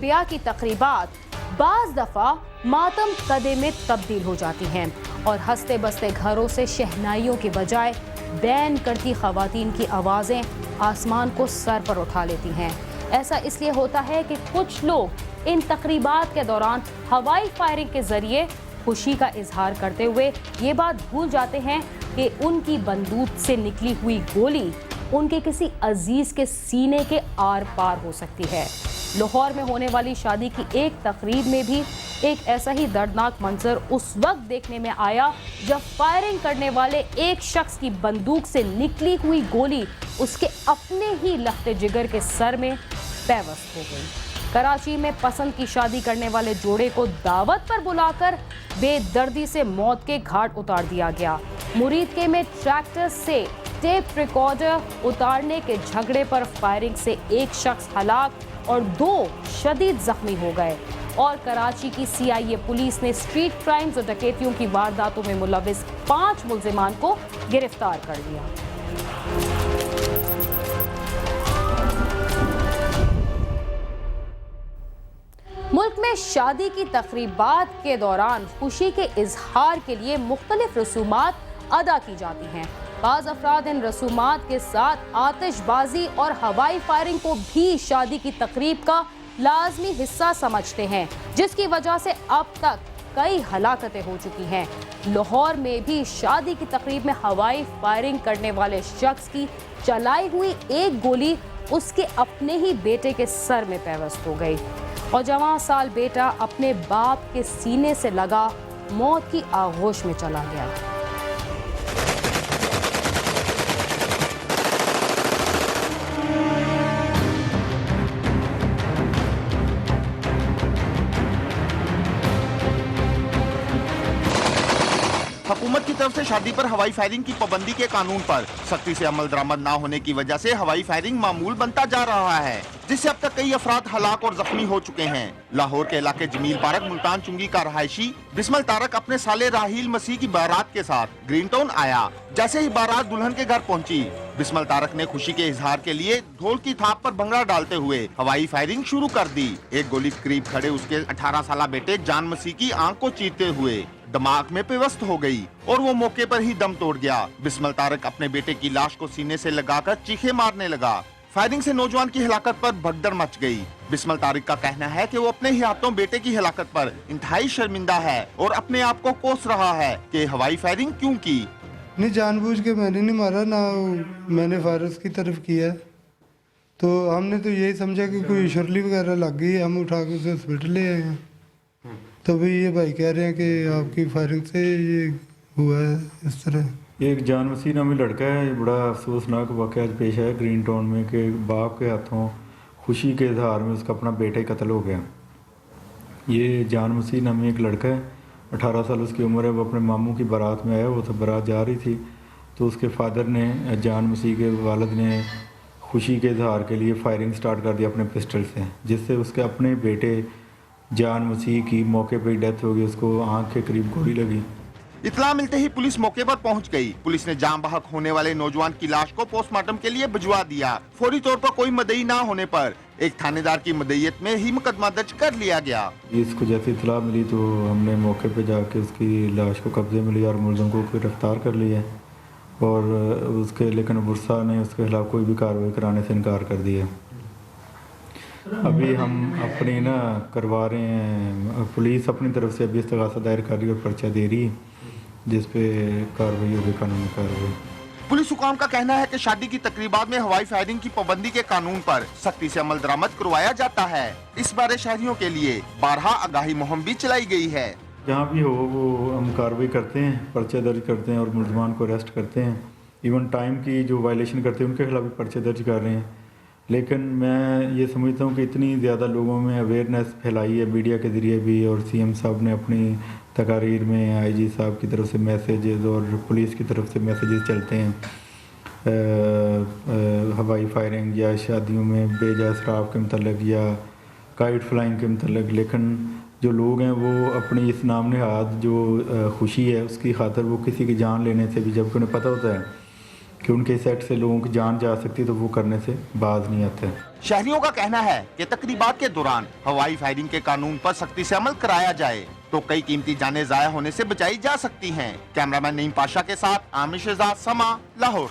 ब्याह की तकरीबात बाज दफा मातम कदे में तब्दील हो जाती हैं और हंसते बसते घरों से शहनाइयों के बजाय बैन करती खवातीन की आवाज़ें आसमान को सर पर उठा लेती हैं। ऐसा इसलिए होता है कि कुछ लोग इन तकरीबात के दौरान हवाई फायरिंग के जरिए खुशी का इजहार करते हुए ये बात भूल जाते हैं कि उनकी बंदूक से निकली हुई गोली उनके किसी अजीज के सीने के आर पार हो सकती है। लाहौर में होने वाली शादी की एक तकरीब में भी एक ऐसा ही दर्दनाक मंजर उस वक्त देखने में आया जब फायरिंग करने वाले एक शख्स की बंदूक से निकली हुई गोली उसके अपने ही लखते जिगर के सर में पैवस्त हो गई। कराची में पसंद की शादी करने वाले जोड़े को दावत पर बुलाकर बेदर्दी से मौत के घाट उतार दिया गया। मुरीदके में ट्रैक्टर से टेप रिकॉर्डर उतारने के झगड़े पर फायरिंग से एक शख्स हलाक और 2 शदीद जख्मी हो गए। और कराची की CIA पुलिस ने स्ट्रीट क्राइम्स और डकैतियों की वारदातों में मुलविस 5 मुल्जिमान को गिरफ्तार कर लिया। मुल्क में शादी की तकरीबात के दौरान खुशी के इजहार के लिए मुख्तलिफ रसूमात अदा की जाती हैं। बाज़ अफराद इन रसूमात के साथ आतिशबाजी और हवाई फायरिंग को भी शादी की तकरीब का लाजमी हिस्सा समझते हैं, जिसकी वजह से अब तक कई हलाकतें हो चुकी हैं। लाहौर में भी शादी की तकरीब में हवाई फायरिंग करने वाले शख्स की चलाई हुई एक गोली उसके अपने ही बेटे के सर में पैवस्त हो गई और जवां साल बेटा अपने बाप के सीने से लगा मौत की आगोश में चला गया। हुकूमत की तरफ से शादी पर हवाई फायरिंग की पाबंदी के कानून पर सख्ती से अमल दरामद न होने की वजह से हवाई फायरिंग मामूल बनता जा रहा है, जिससे अब तक कई अफराद हलाक और जख्मी हो चुके हैं। लाहौर के इलाके जमील पार्क मुल्तान चुंगी का रहायशी बिस्मिल तारक अपने साले राहील मसीह की बारात के साथ ग्रीन टाउन आया। जैसे ही बारात दुल्हन के घर पहुंची, बिस्मिल तारक ने खुशी के इजहार के लिए ढोल की थाप पर भंगड़ा डालते हुए हवाई फायरिंग शुरू कर दी। एक गोली करीब खड़े उसके 18 साल बेटे जान मसीह की आंख को चीरते हुए दिमाग में पेवस्त हो गई और वो मौके पर ही दम तोड़ गया। बिस्मिल तारक अपने बेटे की लाश को सीने से लगाकर चीखे मारने लगा। फायरिंग से नौजवान की हिलाकत पर भगदड़ मच गई। बिस्मिल तारक का कहना है कि वो अपने ही हाथों बेटे की हिलाकत पर इंतहाई शर्मिंदा है और अपने आप को कोस रहा है कि हवाई फायरिंग क्यों की। नहीं, जानबूझ के मैंने नहीं मारा, ना मैंने फारस की तरफ किया। तो हमने तो यही समझा कि कोई शर्ली वगैरह लग गई, हम उठा के उसे हॉस्पिटल ले आए हैं। तो भी ये भाई कह रहे हैं कि आपकी फायरिंग से ये हुआ है इस तरह। एक जान मसीह नामी लड़का है, ये बड़ा अफसोसनाक वाक़या पेश है ग्रीन टाउन में कि बाप के हाथों खुशी के इजहार में उसका अपना बेटा ही कत्ल हो गया। ये जान मसीह नामी एक लड़का है, 18 साल उसकी उम्र है। वो अपने मामू की बारात में आया, वो तो बारात जा रही थी, तो उसके फादर ने, जान मसीह के वालिद ने खुशी के इजहार के लिए फायरिंग स्टार्ट कर दिया अपने पिस्टल से, जिससे उसके अपने बेटे जान मसीह की मौके पर ही डेथ हो गई। उसको आँख के करीब गोली लगी। इत्तला मिलते ही पुलिस मौके पर पहुंच गई। पुलिस ने जान बहक होने वाले नौजवान की लाश को पोस्टमार्टम के लिए भिजवा दिया। फौरी तौर पर कोई मदई ना होने पर एक थानेदार की मदईयत में ही मुकदमा दर्ज कर लिया गया। इसको जैसे इत्तला मिली तो हमने मौके पे जाके उसकी लाश को कब्जे में लिया और मुलज़िम को गिरफ्तार कर लिया और उसके, लेकिन बुरसा ने उसके खिलाफ कोई भी कार्रवाई कराने से इनकार कर दिया। अभी हम अपनी करवा रहे हैं, पुलिस अपनी तरफ से अभी इस्तगासा दायर कर रही है और पर्चा दे रही है, जिस पे कार्रवाई होगी, कानूनी कार्रवाई। पुलिस हुकाम का कहना है कि शादी की तकरीबात में हवाई फायरिंग की पाबंदी के कानून पर सख्ती से अमल दरामद करवाया जाता है। इस बारे शहरियों के लिए बारहा आगाही मुहिम भी चलाई गई है। जहाँ भी हो वो हम कार्रवाई करते हैं, पर्चे दर्ज करते हैं और मुलजमान को अरेस्ट करते हैं। इवन टाइम की जो वायलेशन करते हैं उनके खिलाफ भी पर्चे दर्ज कर रहे हैं। लेकिन मैं ये समझता हूँ कि इतनी ज़्यादा लोगों में अवेयरनेस फैलाई है मीडिया के ज़रिए भी, और CM साहब ने अपनी तकारीर में IG साहब की तरफ से मैसेजेस और पुलिस की तरफ से मैसेजेस चलते हैं हवाई फायरिंग या शादियों में बेजा शराब के मतलब या काइट फ्लाइंग के मतलब। लेकिन जो लोग हैं वो अपनी इस नाम नहाद जो खुशी है उसकी खातर वो किसी की जान लेने से भी, जबकि उन्हें पता होता है कि उनके सेट से लोगों की जान जा सकती, तो वो करने से बाज नहीं आते। शहरियों का कहना है कि तकरीबात के दौरान हवाई फायरिंग के कानून पर सख्ती से अमल कराया जाए तो कई कीमती जानें जाया होने से बचाई जा सकती हैं। कैमरामैन नईम पाशा के साथ आमिर शहजाद, समा, लाहौर।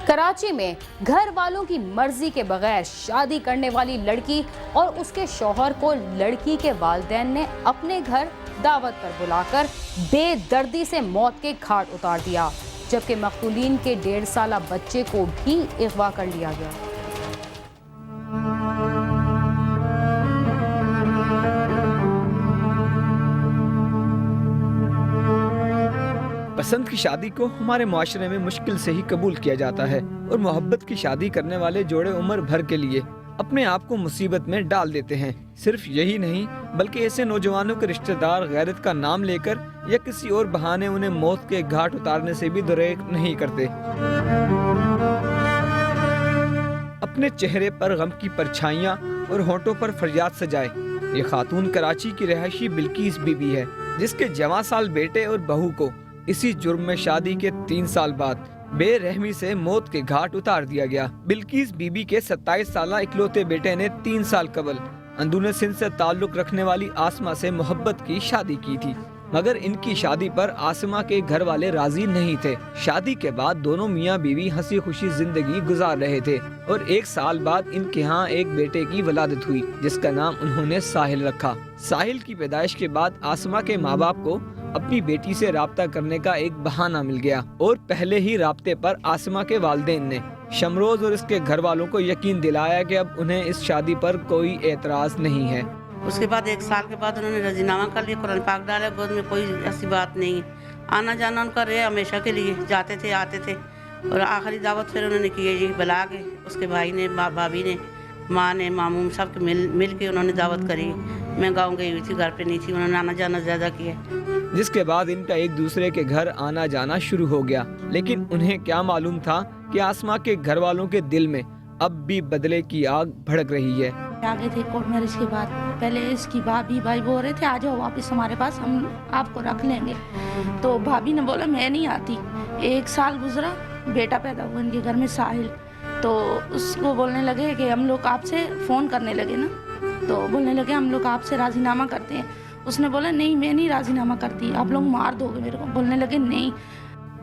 कराची में घर वालों की मर्जी के बगैर शादी करने वाली लड़की और उसके शौहर को लड़की के वालिदैन ने अपने घर दावत पर बुलाकर बेदर्दी से मौत के घाट उतार दिया, जबकि मकतूलीन के 1.5 साला बच्चे को भी अगवा कर लिया गया। पसंद की शादी को हमारे माशरे में मुश्किल से ही कबूल किया जाता है और मोहब्बत की शादी करने वाले जोड़े उम्र भर के लिए अपने आप को मुसीबत में डाल देते हैं। सिर्फ यही नहीं बल्कि ऐसे नौजवानों के रिश्तेदार गैरत का नाम लेकर या किसी और बहाने उन्हें मौत के घाट उतारने से भी दुरेक नहीं करते। अपने चेहरे पर गम की परछाइयाँ और होंठों पर फरियाद सजाए ये खातून कराची की रहायशी बिल्किस बीबी है, जिसके जवां साल बेटे और बहू को इसी जुर्म में शादी के 3 साल बाद बेरहमी से मौत के घाट उतार दिया गया। बिल्किस बीबी के 27 साला इकलौते बेटे ने 3 साल कबल अंदरूनी सिंध से ताल्लुक रखने वाली आसमा से मोहब्बत की शादी की थी, मगर इनकी शादी पर आसमा के घर वाले राजी नहीं थे। शादी के बाद दोनों मियां बीवी हंसी खुशी जिंदगी गुजार रहे थे और 1 साल बाद इनके यहाँ एक बेटे की वलादत हुई, जिसका नाम उन्होंने साहिल रखा। साहिल की पैदाइश के बाद आसमा के माँ बाप को अपनी बेटी से राब्ता करने का एक बहाना मिल गया और पहले ही राब्ते पर आसमा के वालिदैन ने शमरोज और इसके घर वालों को यकीन दिलाया कि अब उन्हें इस शादी पर कोई एतराज नहीं है। उसके बाद 1 साल के बाद उन्होंने रजीनामा कर लिया, कुरान पाक डाला गोद में, कोई ऐसी बात नहीं। आना जाना उनका रहे हमेशा के लिए, जाते थे आते थे। और आखिरी दावत फिर उन्होंने की है जी बुला के, उसके भाई ने, भाभी ने, माँ ने, मामूम सब के मिल के उन्होंने दावत करी। मैं गाँव गई हुई थी, घर पे नहीं थी, उन्होंने आना जाना ज़्यादा किया। जिसके बाद इनका एक दूसरे के घर आना जाना शुरू हो गया, लेकिन उन्हें क्या मालूम था कि आसमा के घर वालों के दिल में अब भी बदले की आग भड़क रही है। आगे थे कोर्ट मैरिज के बाद, पहले इसकी भाभी भाई बोल रहे थे आ जाओ वापस हमारे पास, हम आपको रख लेंगे। तो भाभी ने बोला मैं नहीं आती। 1 साल गुजरा, बेटा पैदा हुआ इनके घर में साहिल। तो उसको बोलने लगे कि हम लोग आपसे फ़ोन करने लगे ना, तो बोलने लगे हम लोग आपसे राजीनामा करते हैं। उसने बोला नहीं मैं नहीं राजीनामा करती, आप लोग मार दोगे मेरे को। बोलने लगे नहीं।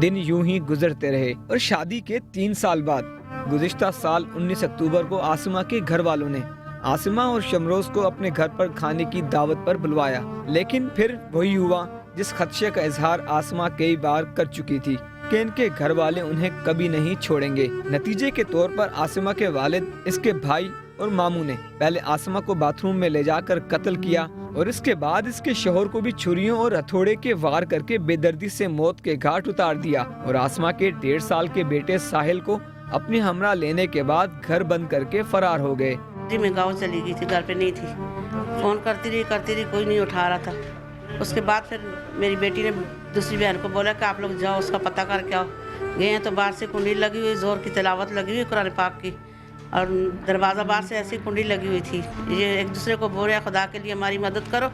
दिन यूं ही गुजरते रहे और शादी के 3 साल बाद गुज़िश्ता साल 19 अक्टूबर को आसमा के घर वालों ने आसमा और शमरोज को अपने घर पर खाने की दावत पर बुलवाया, लेकिन फिर वही हुआ जिस खदशे का इजहार आसमा कई बार कर चुकी थी कि इनके घर वाले उन्हें कभी नहीं छोड़ेंगे। नतीजे के तौर पर आसमा के वालिद, इसके भाई और मामू ने पहले आसमा को बाथरूम में ले जाकर कत्ल किया और इसके बाद इसके शोहर को भी छुरियों और हथौड़े के वार करके बेदर्दी से मौत के घाट उतार दिया और आसमा के 1.5 साल के बेटे साहिल को अपने हमरा लेने के बाद घर बंद करके फरार हो गए। जी मैं गाँव चली गई थी, घर पे नहीं थी। फ़ोन करती रही, कोई नहीं उठा रहा था। उसके बाद फिर मेरी बेटी ने दूसरी बहन को बोला कि आप लोग जाओ उसका पता करके आओ। गए हैं तो बाहर से कुंडी लगी हुई, जोर की तिलावत लगी हुई कुरान पाक की, और दरवाज़ा बाहर से ऐसी कुंडी लगी हुई थी। ये एक दूसरे को बोल रहे खुदा के लिए हमारी मदद करो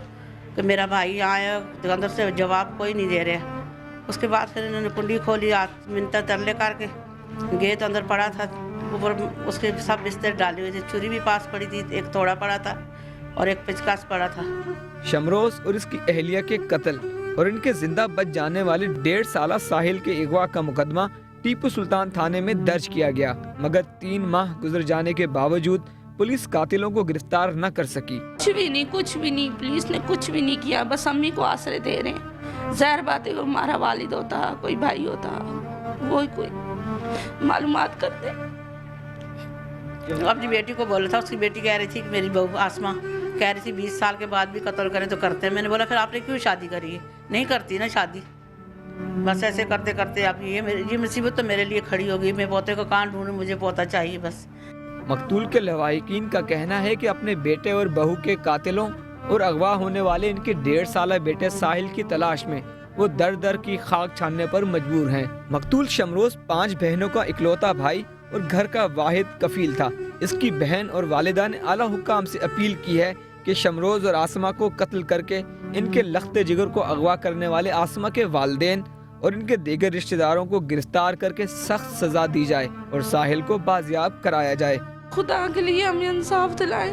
कि मेरा भाई यहाँ आया। अंदर से जवाब कोई नहीं दे रहा। उसके बाद फिर इन्होंने कुंडी खोली, मिनता तरले करके गए तो अंदर पड़ा था, ऊपर उसके सब बिस्तर डाले हुए थे। छुरी भी पास पड़ी थी, एक तोड़ा पड़ा था और एक पिचकास पड़ा था। शमरोज और इसकी अहलिया के कत्ल और इनके जिंदा बच जाने वाले 1.5 साला साहिल के अगवा का मुकदमा टीपू सुल्तान थाने में दर्ज किया गया, मगर 3 माह गुजर जाने के बावजूद पुलिस कातिलों को गिरफ्तार न कर सकी। कुछ भी नहीं, पुलिस ने कुछ भी नहीं किया, बस अम्मी को आश्रय दे रहे हैं। ज़ाहिर बात है हमारा वालिद होता, कोई भाई होता, वो कोई मालूमात करते। अपनी बेटी को बोला था, उसकी बेटी कह रही थी कि मेरी बहू आसमा कह रही थी 20 साल के बाद भी कत्ल करें तो करते हैं। मैंने बोला फिर आपने क्यों शादी करी है? नहीं करती ना शादी। बस ऐसे करते करते आप ये मुसीबत तो मेरे लिए खड़ी हो गई। मैं पोते को कहाँ ढूंढूं, मुझे पोता चाहिए बस। मकतूल के लवाहिकीन का कहना है कि अपने बेटे और बहू के कातिलों और अगवा होने वाले इनके 1.5 साला बेटे साहिल की तलाश में वो दर दर की खाक छानने पर मजबूर हैं। मकतूल शमरोज 5 बहनों का इकलौता भाई और घर का वाहिद कफील था। इसकी बहन और वालिदा ने आला हुक्काम से अपील की है कि शमरोज और आसमा को कत्ल करके इनके लख्ते जिगर को अगवा करने वाले आसमा के वालिदैन और इनके दीगर रिश्तेदारों को गिरफ्तार करके सख्त सजा दी जाए और साहिल को बाजियाब कराया जाए। खुदा के लिए हमें इंसाफ दिलाए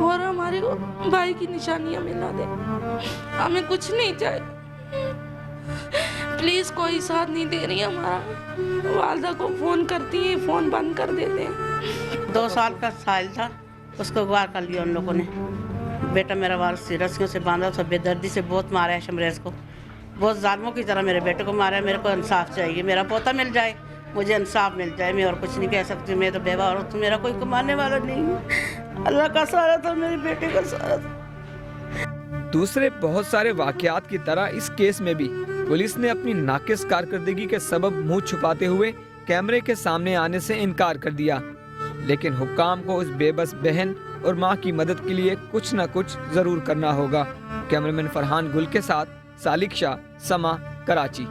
और हमारे भाई की निशानियां मिला दे। हमें कुछ नहीं चाहिए, प्लीज। कोई साथ नहीं दे रही हमारा। वालदा को फोन करती है, फोन बंद कर देते हैं। 2 साल का साहिल था, उसको अगवा कर लिया उन लोगों ने। बेटा मेरा वारस रस्सियों से बांधा था, बेदर्दी से बहुत मारा है शमरेज को, बहुत जालिमों की तरह मेरे बेटे को मारा है। मेरे को इंसाफ चाहिए, मेरा पोता मिल जाए, मुझे इंसाफ मिल जाए। मैं और कुछ नहीं कह सकती, मैं तो बेवा औरत हूँ, मेरा कोई कमाने वाला नहीं है। अल्लाह का सहारा था, मेरे बेटे का सहारा था। दूसरे बहुत सारे वाकयात की तरह इस केस में भी पुलिस ने अपनी नाकिस कारकर्दगी के सबब मुंह छुपाते हुए कैमरे के सामने आने से इनकार कर दिया। लेकिन हुक्काम को उस बेबस बहन और मां की मदद के लिए कुछ न कुछ जरूर करना होगा। कैमरामैन फरहान गुल के साथ सालिक शाह, समा, कराची।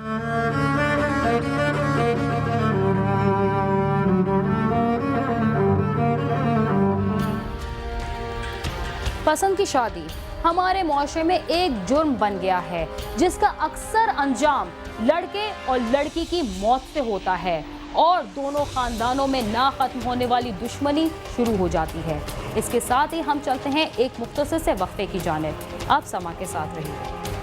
पसंद की शादी हमारे मुआशरे में एक जुर्म बन गया है, जिसका अक्सर अंजाम लड़के और लड़की की मौत से होता है और दोनों खानदानों में ना खत्म होने वाली दुश्मनी शुरू हो जाती है। इसके साथ ही हम चलते हैं एक मुख्तसर से वक्फे की जानिब। आप समा के साथ रहिए।